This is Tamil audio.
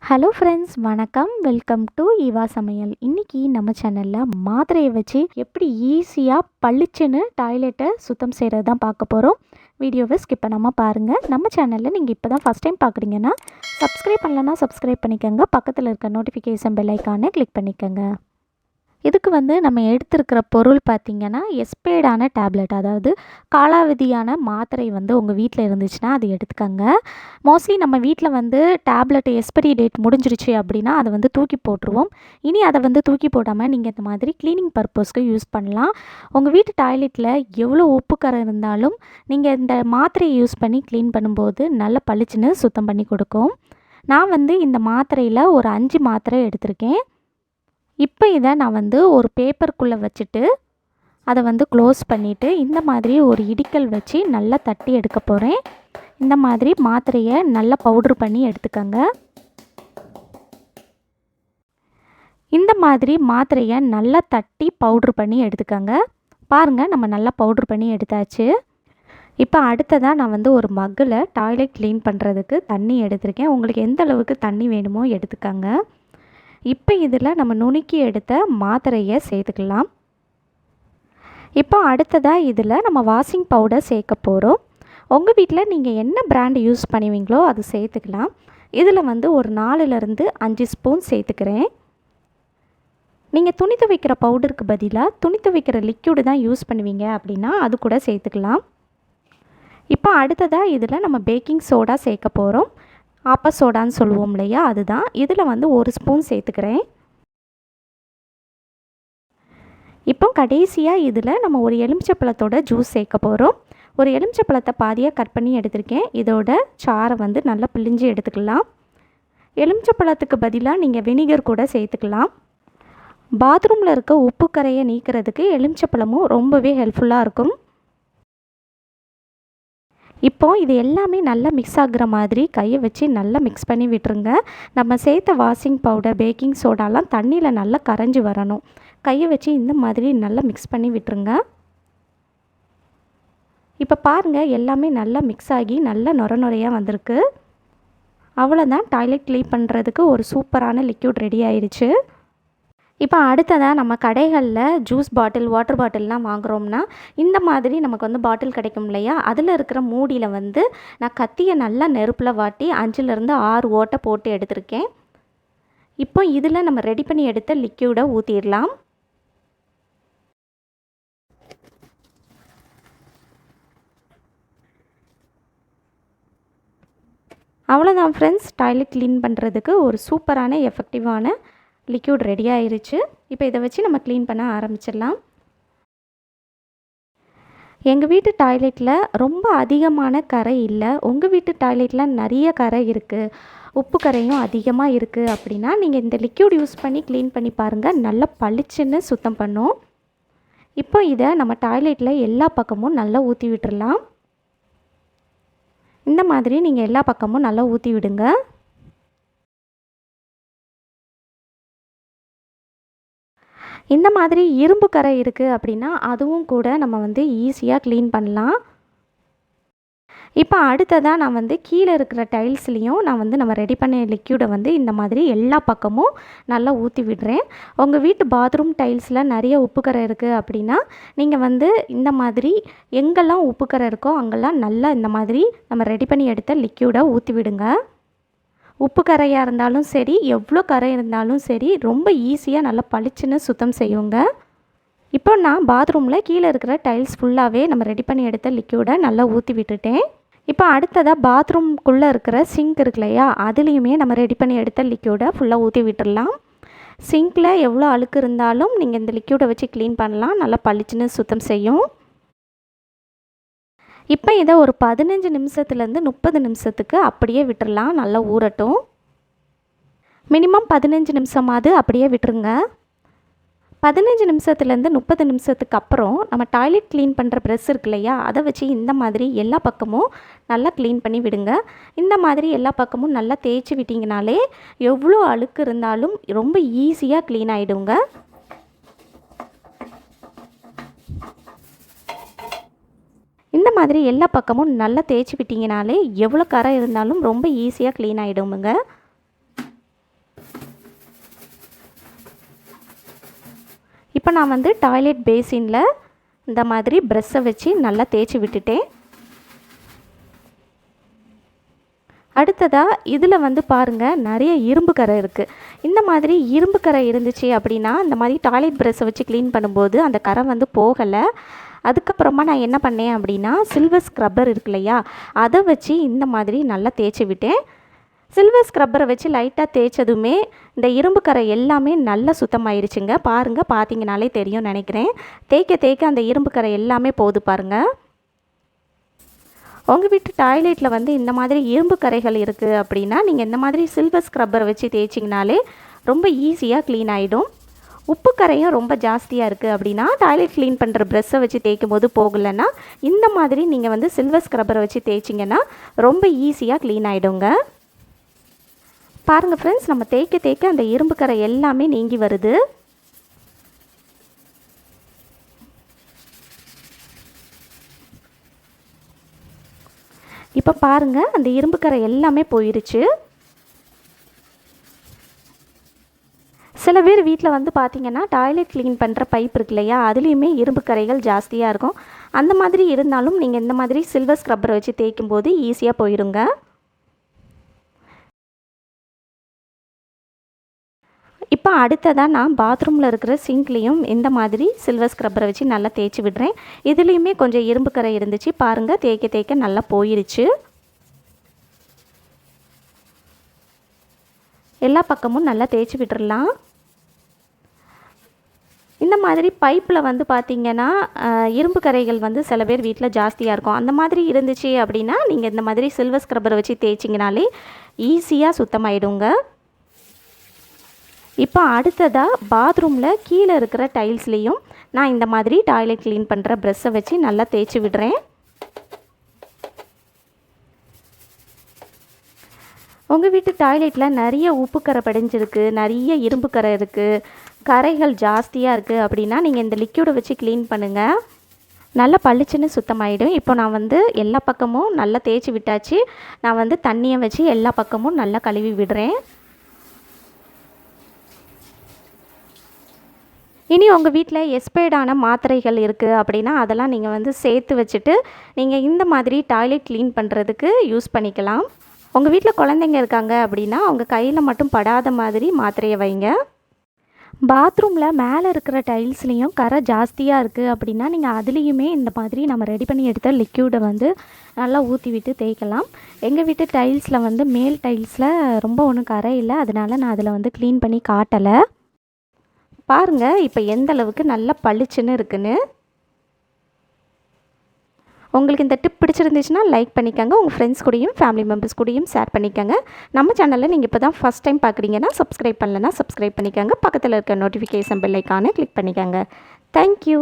ஹலோ ஃப்ரெண்ட்ஸ், வணக்கம். வெல்கம் டு ஈவா சமையல். இன்றைக்கி நம்ம சேனலில் மாத்திரையை வச்சு எப்படி ஈஸியாக பளிச்சுன்னு டாய்லெட்டை சுத்தம் செய்கிறது தான் பார்க்க போகிறோம். வீடியோவை ஸ்கிப் பண்ணாமல் பாருங்கள். நம்ம சேனலில் நீங்கள் இப்போ தான் ஃபஸ்ட் டைம் பார்க்குறீங்கன்னா சப்ஸ்கிரைப் பண்ணலன்னா சப்ஸ்கிரைப் பண்ணிக்கோங்க. பக்கத்தில் இருக்க நோட்டிஃபிகேஷன் பெல் ஐக்கானை கிளிக் பண்ணிக்கோங்க. இதுக்கு நம்ம எடுத்திருக்கிற பொருள் பார்த்திங்கன்னா எக்ஸ்பைர்டான டேப்லெட், அதாவது காலாவதியான மாத்திரை உங்கள் வீட்டில் இருந்துச்சுன்னா அது எடுத்துக்கோங்க. மோஸ்ட்லி நம்ம வீட்டில் டேப்லெட் எக்ஸ்பைரி டேட் முடிஞ்சிருச்சு அப்படின்னா அதை தூக்கி போட்டுருவோம். இனி அதை தூக்கி போடாமல் நீங்கள் இந்த மாதிரி க்ளீனிங் பர்பஸ்க்கு யூஸ் பண்ணலாம். உங்கள் வீட்டு டாய்லெட்டில் எவ்வளோ உப்பு கரை இருந்தாலும் நீங்கள் இந்த மாத்திரையை யூஸ் பண்ணி க்ளீன் பண்ணும்போது நல்ல பளிச்சுன்னு சுத்தம் பண்ணி கொடுக்கும். நான் இந்த மாத்திரையில் ஒரு 5 மாத்திரை எடுத்திருக்கேன். இப்போ இதை நான் ஒரு பேப்பருக்குள்ளே வச்சுட்டு அதை க்ளோஸ் பண்ணிவிட்டு இந்த மாதிரி ஒரு இடிக்கல் வச்சு நல்லா தட்டி எடுக்க போகிறேன். இந்த மாதிரி மாத்திரையை நல்லா பவுட்ரு பண்ணி எடுத்துக்கோங்க. இந்த மாதிரி மாத்திரையை நல்லா தட்டி பவுட்ரு பண்ணி எடுத்துக்கோங்க. பாருங்கள், நம்ம நல்லா பவுட்ரு பண்ணி எடுத்தாச்சு. இப்போ அடுத்ததாக நான் ஒரு மக்கில் டாய்லெட் க்ளீன் பண்ணுறதுக்கு தண்ணி எடுத்திருக்கேன். உங்களுக்கு எந்த அளவுக்கு தண்ணி வேணுமோ எடுத்துக்கோங்க. இப்போ இதில் நம்ம நுணுக்கி எடுத்த மாத்திரையை சேர்த்துக்கலாம். இப்போ அடுத்ததாக இதில் நம்ம வாஷிங் பவுடர் சேர்க்க போகிறோம். உங்கள் வீட்டில் நீங்கள் என்ன பிராண்டு யூஸ் பண்ணுவீங்களோ அது சேர்த்துக்கலாம். இதில் ஒரு 4லேருந்து 5 ஸ்பூன் சேர்த்துக்கிறேன். நீங்கள் துணி துவைக்கிற பவுடருக்கு பதிலாக துணி துவைக்கிற லிக்யூடு தான் யூஸ் பண்ணுவீங்க அப்படின்னா அது கூட சேர்த்துக்கலாம். இப்போ அடுத்ததாக இதில் நம்ம பேக்கிங் சோடா சேர்க்க போகிறோம். ஆப்ப சோடான்னு சொல்லுவோம் இல்லையா, அதுதான். இதில் 1 ஸ்பூன் சேர்த்துக்கிறேன். இப்போ கடைசியாக இதில் நம்ம ஒரு எலுமிச்சப்பழத்தோட ஜூஸ் சேர்க்க போகிறோம். ஒரு எலுமிச்சப்பழத்தை பாதியாக கட் பண்ணி எடுத்திருக்கேன். இதோட சாறை நல்லா பிழிஞ்சு எடுத்துக்கலாம். எலுமிச்சப்பழத்துக்கு பதிலாக நீங்கள் வினிகர் கூட சேர்த்துக்கலாம். பாத்ரூமில் இருக்க உப்பு கரையை நீக்கிறதுக்கு எலுமிச்சப்பழமும் ரொம்பவே ஹெல்ப்ஃபுல்லாக இருக்கும். இப்போது இது எல்லாமே நல்லா மிக்ஸ் ஆகுற மாதிரி கையை வச்சு நல்லா மிக்ஸ் பண்ணி விட்டுருங்க. நம்ம சேர்த்த வாஷிங் பவுடர், பேக்கிங் சோடாலாம் தண்ணியில் நல்லா கரைஞ்சி வரணும். கையை வச்சு இந்த மாதிரி நல்லா மிக்ஸ் பண்ணி விட்டுருங்க. இப்போ பாருங்கள், எல்லாமே நல்லா மிக்ஸ் ஆகி நல்லா நுரையாக வந்திருக்கு. அவ்வளோதான், டாய்லெட் க்ளீன் பண்ணுறதுக்கு ஒரு சூப்பரான லிக்யூட் ரெடி ஆயிடுச்சு. இப்போ அடுத்ததாக நம்ம கடைகளில் ஜூஸ் பாட்டில், வாட்டர் பாட்டில்லாம் வாங்குகிறோம்னா இந்த மாதிரி நமக்கு பாட்டில் கிடைக்கும் இல்லையா, அதில் இருக்கிற மூடியில் நான் கத்தியை நல்லா நெருப்பில் வாட்டி 5லேருந்து 6 ஓட்டை போட்டு எடுத்திருக்கேன். இப்போ இதில் நம்ம ரெடி பண்ணி எடுத்த லிக்யூடை ஊற்றிடலாம். அவ்வளோதான் ஃப்ரெண்ட்ஸ், டாய்லெட் க்ளீன் பண்ணுறதுக்கு ஒரு சூப்பரான எஃபெக்டிவான லிக்யூட் ரெடி ஆயிருச்சு. இப்போ இதை வச்சு நம்ம க்ளீன் பண்ண ஆரம்பிச்சிடலாம். எங்கள் வீட்டு டாய்லெட்டில் ரொம்ப அதிகமான கரை இல்லை. உங்கள் வீட்டு டாய்லெட்டில் நிறைய கரை இருக்குது, உப்பு கரையும் அதிகமாக இருக்குது அப்படின்னா நீங்கள் இந்த லிக்யூட் யூஸ் பண்ணி க்ளீன் பண்ணி பாருங்கள். நல்லா பளிச்சுன்னு சுத்தம் பண்ணும். இப்போ இதை நம்ம டாய்லெட்டில் எல்லா பக்கமும் நல்லா ஊற்றி விட்டுடலாம். இந்த மாதிரி நீங்கள் எல்லா பக்கமும் நல்லா ஊற்றி விடுங்க. இந்த மாதிரி இரும்பு கரை இருக்குது அப்படின்னா அதுவும் கூட நம்ம ஈஸியாக க்ளீன் பண்ணலாம். இப்போ அடுத்ததாக நான் கீழே இருக்கிற டைல்ஸ்லேயும் நம்ம ரெடி பண்ண லிக்யூடை இந்த மாதிரி எல்லா பக்கமும் நல்லா ஊற்றி விடுறேன். உங்கள் வீட்டு பாத்ரூம் டைல்ஸில் நிறைய உப்பு கரை இருக்குது அப்படின்னா நீங்கள் இந்த மாதிரி எங்கெல்லாம் உப்பு கரை இருக்கோ அங்கெல்லாம் நல்லா இந்த மாதிரி நம்ம ரெடி பண்ணி எடுத்த லிக்யூடை ஊற்றி விடுங்க. உப்பு கரையாக இருந்தாலும் சரி, எவ்வளோ கரை இருந்தாலும் சரி, ரொம்ப ஈஸியாக நல்லா பளிச்சுன்னு சுத்தம் செய்யுங்க. இப்போ நான் பாத்ரூமில் கீழே இருக்கிற டைல்ஸ் ஃபுல்லாகவே நம்ம ரெடி பண்ணி எடுத்த லிக்யூடை நல்லா ஊற்றி விட்டுட்டேன். இப்போ அடுத்ததாக பாத்ரூம்குள்ளே இருக்கிற சிங்க் இருக்கு இல்லையா, அதுலேயுமே நம்ம ரெடி பண்ணி எடுத்த லிக்யூடை ஃபுல்லாக ஊற்றி விட்டுடலாம். சிங்கில் எவ்வளோ அழுக்கு இருந்தாலும் நீங்கள் இந்த லிக்யூடை வச்சு க்ளீன் பண்ணலாம், நல்லா பளிச்சுன்னு சுத்தம் செய்யும். இப்போ இதை ஒரு 15 நிமிஷத்துலேருந்து 30 நிமிஷத்துக்கு அப்படியே விட்டுடலாம், நல்லா ஊறட்டும். மினிமம் 15 நிமிஷமாவது அப்படியே விட்டுருங்க. 15 நிமிஷத்துலேருந்து 30 நிமிஷத்துக்கு அப்புறம் நம்ம டாய்லெட் க்ளீன் பண்ணுற ப்ரெஷ் இருக்கு இல்லையா, அதை வச்சு இந்த மாதிரி எல்லா பக்கமும் நல்லா க்ளீன் பண்ணி விடுங்க. இந்த மாதிரி எல்லா பக்கமும் நல்லா தேய்ச்சி விட்டிங்கனாலே எவ்வளோ அழுக்கு இருந்தாலும் ரொம்ப ஈஸியாக க்ளீன் ஆகிடுங்க. இந்த மாதிரி எல்லா பக்கமும் நல்லா தேய்ச்சி விட்டிங்கனாலே எவ்வளோ கரை இருந்தாலும் ரொம்ப ஈஸியாக க்ளீன் ஆகிடுமுங்க. இப்போ நான் வந்து டாய்லெட் பேசினில் இந்த மாதிரி ப்ரஷ்ஷை வச்சு நல்லா தேய்ச்சி விட்டுட்டேன். அடுத்ததாக இதில் வந்து பாருங்கள் நிறைய இரும்பு கரை இருக்குது. இந்த மாதிரி இரும்பு கரை இருந்துச்சு அப்படின்னா இந்த மாதிரி டாய்லெட் ப்ரஷ்ஷை வச்சு க்ளீன் பண்ணும்போது அந்த கரை வந்து போகலை. அதுக்கப்புறமா நான் என்ன பண்ணேன் அப்படின்னா சில்வர் ஸ்க்ரப்பர் இருக்கு இல்லையா, அதை வச்சு இந்த மாதிரி நல்லா தேய்ச்சி விட்டேன். சில்வர் ஸ்க்ரப்பரை வச்சு லைட்டாக தேய்ச்சதுமே இந்த இரும்பு கரை எல்லாமே நல்லா சுத்தமாயிருச்சுங்க. பாருங்கள், பார்த்தீங்கனாலே தெரியும் நினைக்கிறேன். தேய்க்க தேய்க்க அந்த இரும்பு கரை எல்லாமே போகுது பாருங்கள். உங்கள் வீட்டு டாய்லெட்டில் வந்து இந்த மாதிரி இரும்பு கரைகள் இருக்குது அப்படின்னா நீங்கள் இந்த மாதிரி சில்வர் ஸ்க்ரப்பரை வச்சு தேய்ச்சிங்கனாலே ரொம்ப ஈஸியாக க்ளீன் ஆகிடும். உப்பு கரையும் ரொம்ப ஜாஸ்தியாக இருக்குது அப்படின்னா டாய்லெட் க்ளீன் பண்ணுற ப்ரெஷ்ஷை வச்சு தேய்க்கும் போது போகலைன்னா இந்த மாதிரி நீங்கள் வந்து சில்வர் ஸ்க்ரப்பரை வச்சு தேய்ச்சிங்கன்னா ரொம்ப ஈஸியாக க்ளீன் ஆகிடுங்க. பாருங்கள் ஃப்ரெண்ட்ஸ், நம்ம தேய்க்க தேய்க்க அந்த இரும்பு கரை எல்லாமே நீங்கி வருது. இப்போ பாருங்கள், அந்த இரும்பு கரை எல்லாமே போயிருச்சு. சில பேர் வீட்டில் வந்து பார்த்திங்கன்னா டாய்லெட் க்ளீன் பண்ணுற பைப் இருக்கு இல்லையா, அதுலேயுமே இரும்பு கரைகள் ஜாஸ்தியாக இருக்கும். அந்த மாதிரி இருந்தாலும் நீங்கள் இந்த மாதிரி சில்வர் ஸ்க்ரப்பரை வச்சு தேய்க்கும் போது ஈஸியாக போயிடுங்க. இப்போ அடுத்ததாக நான் பாத்ரூமில் இருக்கிற சிங்க்லேயும் இந்த மாதிரி சில்வர் ஸ்க்ரப்பரை வச்சு நல்லா தேய்ச்சி விடுறேன். இதுலேயுமே கொஞ்சம் இரும்பு கரை இருந்துச்சு. பாருங்கள், தேய்க்க தேய்க்க நல்லா போயிருச்சு. எல்லா பக்கமும் நல்லா தேய்ச்சி விட்டுடலாம். இந்த மாதிரி பைப்பில் வந்து பார்த்திங்கன்னா இரும்பு கரைகள் வந்து சில பேர் வீட்டில் ஜாஸ்தியாக இருக்கும். அந்த மாதிரி இருந்துச்சு அப்படின்னா நீங்கள் இந்த மாதிரி சில்வர் ஸ்க்ரப்பரை வச்சு தேய்ச்சிங்கனாலே ஈஸியாக சுத்தமாயிடுங்க. இப்போ அடுத்ததாக பாத்ரூமில் கீழே இருக்கிற டைல்ஸ்லேயும் நான் இந்த மாதிரி டாய்லெட் க்ளீன் பண்ணுற ப்ரெஷ்ஷை வச்சு நல்லா தேய்ச்சி விடுறேன். உங்கள் வீட்டு டாய்லெட்டில் நிறைய உப்பு கரை படிஞ்சிருக்கு, நிறைய இரும்பு கரை இருக்குது, கரைகள் ஜாஸ்தியாக இருக்குது அப்படின்னா நீங்கள் இந்த லிக்யூடை வச்சு க்ளீன் பண்ணுங்கள். நல்லா பளிச்சுன்னு சுத்தமாயிடும். இப்போ நான் வந்து எல்லா பக்கமும் நல்லா தேய்ச்சி விட்டாச்சு. நான் வந்து தண்ணியை வச்சு எல்லா பக்கமும் நல்லா கழுவி விடுறேன். இனி உங்கள் வீட்டில் எக்ஸ்பயர்டான மாத்திரைகள் இருக்குது அப்படின்னா அதெல்லாம் நீங்கள் வந்து சேர்த்து வச்சுட்டு நீங்கள் இந்த மாதிரி டாய்லெட் க்ளீன் பண்ணுறதுக்கு யூஸ் பண்ணிக்கலாம். உங்கள் வீட்டில் குழந்தைங்க இருக்காங்க அப்படின்னா அவங்க கையில் மட்டும் படாத மாதிரி மாத்திரையை வைங்க. பாத்ரூமில் மேலே இருக்கிற டைல்ஸ்லேயும் கரை ஜாஸ்தியாக இருக்குது அப்படின்னா நீங்கள் அதுலேயுமே இந்த மாதிரி நம்ம ரெடி பண்ணி எடுத்த லிக்யூடை வந்து நல்லா ஊற்றி விட்டு தேய்க்கலாம். எங்கள் வீட்டு டைல்ஸில் வந்து மேல் டைல்ஸில் ரொம்ப ஒன்றும் கரை இல்லை, அதனால் நான் அதில் வந்து க்ளீன் பண்ணி காட்டலை. பாருங்கள் இப்போ எந்த அளவுக்கு நல்லா பளிச்சுன்னு இருக்குன்னு. உங்களுக்கு இந்த டிப் பிடிச்சிருந்துச்சுன்னா லைக் பண்ணிக்கோங்க. உங்கள் ஃப்ரெண்ட்ஸ் கூடயும் ஃபேமிலி மெம்பர்ஸ் கூடயும் ஷேர் பண்ணிக்கோங்க. நம்ம சேனலில் நீங்கள் இப்போ தான் ஃபஸ்ட் டைம் பார்க்குறீங்கன்னா சப்ஸ்கிரைப் பண்ணலன்னா சப்ஸ்கிரைப் பண்ணிக்கோங்க. பக்கத்தில் இருக்க நோட்டிஃபிகேஷன் பெல் ஐக்கானை கிளிக் பண்ணிக்கோங்க. தேங்க்யூ.